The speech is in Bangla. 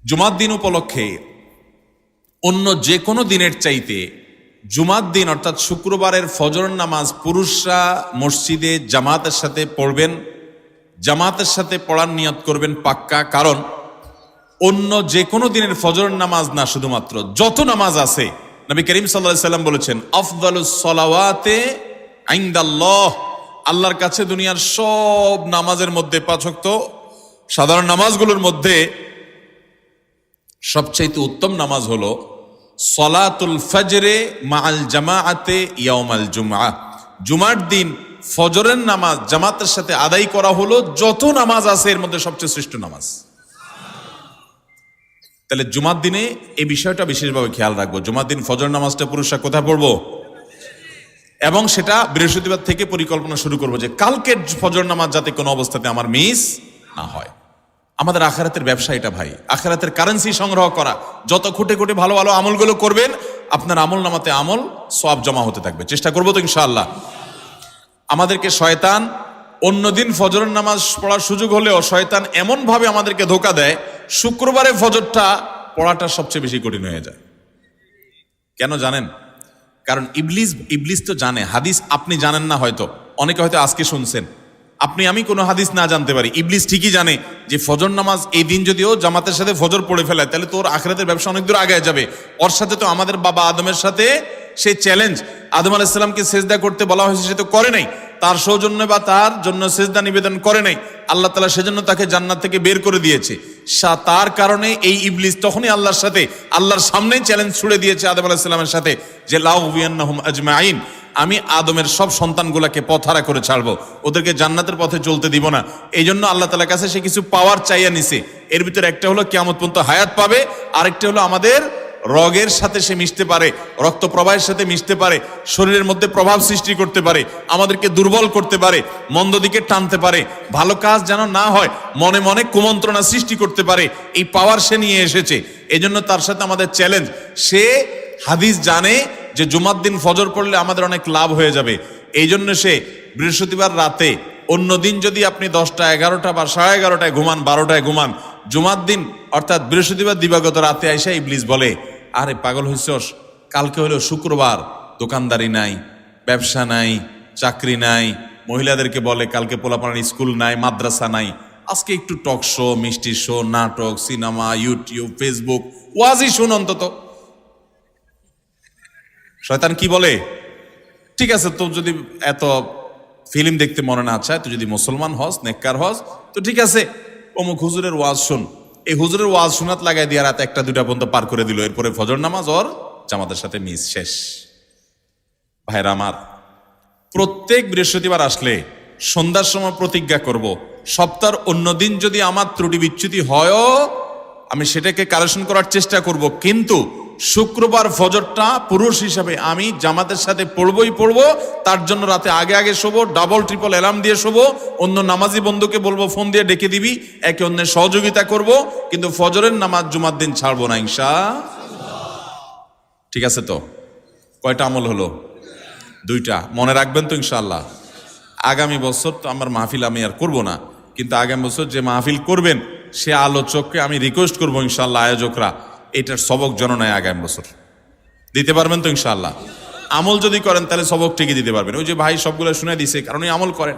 জুমার দিন উপলক্ষে অন্য যে কোনো দিনের চাইতে জুমার দিন অর্থাৎ শুক্রবারের ফজর নামাজ পুরুষরা মসজিদে জামাতের সাথে পড়বেন, জামাতের সাথে পড়ার নিয়ত করবেন পাক্কা। কারণ অন্য যে কোনো দিনের ফজর নামাজ না, শুধুমাত্র যত নামাজ আছে, নবী করিম সাল্লাল্লাহু আলাইহি সাল্লাম বলেছেন আফদালুস সালাওয়াতে ইনদাল্লাহ, আল্লাহর কাছে দুনিয়ার সব নামাজের মধ্যে, 5 ওয়াক্ত সাধারণ নামাজগুলোর মধ্যে সবচাইতে উত্তম নামাজ হলো সলাতুল ফজরে মাআল জামাআতে ইয়াউমাল জুমআহ, জুমার দিন ফজরের নামাজ জামাতের সাথে আদায় করা হলো যত নামাজ আছে এর মধ্যে সবচেয়ে শ্রেষ্ঠ নামাজ। তাহলে জুমার দিনে এই বিষয়টা বিশেষভাবে খেয়াল রাখবো। জুমার দিন ফজর নামাজটা পুরুষরা কোথায় পড়বো, এবং সেটা বৃহস্পতিবার থেকে পরিকল্পনা শুরু করবো যে কালকের ফজর নামাজ যাতে কোনো অবস্থাতে আমার মিস না হয়। আমাদের আখিরাতের ব্যবসা এটা ভাই, আখিরাতের কারেন্সি সংগ্রহ করা। যত খুঁটে খুঁটে ভালো ভালো আমলগুলো করবেন, আপনার আমল নামাতে আমল সওয়াব জমা হতে থাকবে। চেষ্টা করবো তো ইনশাআল্লাহ। আমাদেরকে শয়তান অন্যদিন ফজরের নামাজ পড়ার সুযোগ হলেও শয়তান এমন ভাবে আমাদেরকে ধোঁকা দেয়, শুক্রবারে ফজরটা পড়াটা সবচেয়ে বেশি কঠিন হয়ে যায়। কেন জানেন? কারণ ইবলিস তো জানে হাদিস, আপনি জানেন না, হয়তো অনেকে হয়তো আজকে শুনছেন, আমি কোনো হাদিস না জানতে পারি, ইবলিস ঠিকই জানে যে ফজর নামাজ এই দিন যদিও জামাতের সাথে ফজর পড়ে ফেলায় তাহলে তোর আখিরাতের ব্যবসা অনেক দূর আগে যাবে। ওর সাথে তো আমাদের বাবা আদমের সাথে সেই চ্যালেঞ্জ, আদম আলাইহিস সালামকে সেজদা করতে বলা হয়েছে, সে তো করে নাই, তার সৌজন্যে বা তার জন্য সেজদা নিবেদন করে নাই, আল্লাহ তাআলা সেজন্য তাকে জান্নাত থেকে বের করে দিয়েছে। তার কারণে এই ইবলিস তখনই আল্লাহর সাথে, আল্লাহর সামনেই চ্যালেঞ্জ ছুড়ে দিয়েছে আদম আলাইহিস সালামের সাথে যে লা উগবিয়ান্নাহুম আজমাইন, আমি আদমের সব সন্তানগুলাকে পথহারা করে ছাড়বো, ওদেরকে জান্নাতের পথে চলতে দিব না। এই জন্য আল্লাহ তাআলার কাছে সে কিছু পাওয়ার চাইয়া নিছে। এর ভিতরে একটা হলো কিয়ামত পর্যন্ত হায়াত পাবে, আরেকটা হলো আমাদের রগের সাথে সে মিশতে পারে, রক্ত প্রবাহের সাথে মিশতে পারে, শরীরের মধ্যে প্রভাব সৃষ্টি করতে পারে, আমাদেরকে দুর্বল করতে পারে, মন্দ দিকে টানতে পারে, ভালো কাজ যেন না হয় মনে মনে কুমন্ত্রণা সৃষ্টি করতে পারে। এই পাওয়ার সে নিয়ে এসেছে। এজন্য তার সাথে আমাদের চ্যালেঞ্জ। সে হাদিস জানে যে জুমার দিন ফজর পড়লে আমাদের অনেক লাভ হয়ে যাবে। এই জন্য সে বৃহস্পতিবার রাতে, অন্য দিন যদি আপনি 10টা 11টা বা 11:30টায় ঘুমান, 12টায় ঘুমান, জুমার দিন অর্থাৎ বৃহস্পতিবার দিবাগত রাতে আইসা ইবলিস বলে, আরে পাগল হইছস, কালকে হলো শুক্রবার, দোকানদারি নাই, ব্যবসা নাই, চাকরি নাই, মহিলাদেরকে বলে কালকে পোলাপানের স্কুল নাই, মাদ্রাসা নাই, আজকে একটু টক শো, মিষ্টি শো, নাটক, সিনেমা, ইউটিউব, ফেসবুক, ওয়াজই শুন অন্তত। শয়তান কি বলে, ঠিক আছে তো যদি এত ফিল্ম দেখতে মনে না চায়, তুই যদি মুসলমান হস, নেককার হস, তো ঠিক আছে অমুক হুজুরের ওয়াজ শুন। এই হুজুরের ওয়াজ শোনাত লাগাই দিয়ে রাত 1টা 2টা পর্যন্ত পার করে দিল। এরপরে ফজর নামাজ ওর জামাতের সাথে মিস শেষ। ভাইরা আমার, প্রত্যেক বৃহস্পতিবার আসলে সন্ধ্যার সময় প্রতিজ্ঞা করব, সপ্তাহের অন্য দিন যদি আমার ত্রুটি বিচ্যুতি হয়ও আমি সেটাকে কারেকশন করার চেষ্টা করব, কিন্তু শুক্রবার ফজরটা পুরুষ হিসাবে আমি জামাতের সাথে পড়বই পড়বো। তার জন্য রাতে আগে আগে শোবো, ডাবল ট্রিপল অ্যালার্ম দিয়ে শোবো, অন্য নামাজি বন্ধুকে বলবো ফোন দিয়ে ডেকে দিবি, একে অন্যের সহযোগিতা করব, কিন্তু ফজরের নামাজ জুমার দিন ছাড়বো না ইনশাআল্লাহ। ঠিক আছে তো? কয়টা আমল হলো? 2টা। মনে রাখবেন তো ইনশাআল্লাহ? আগামী বছর তো আমার মাহফিল আমি আর করব না, কিন্তু আগামী বছর যে মাহফিল করবেন সে আলোচককে আমি রিকোয়েস্ট করবো ইনশাআল্লাহ, আয়োজকরা এটার সবক জননায় আগামী বছর দিতে পারবেন তো ইনশাআল্লাহ? আমল যদি করেন তাহলে সবক ঠিকই দিতে পারবেন। ওই যে ভাই সবগুলো শুনে দিছে, কারণ আমল করেন।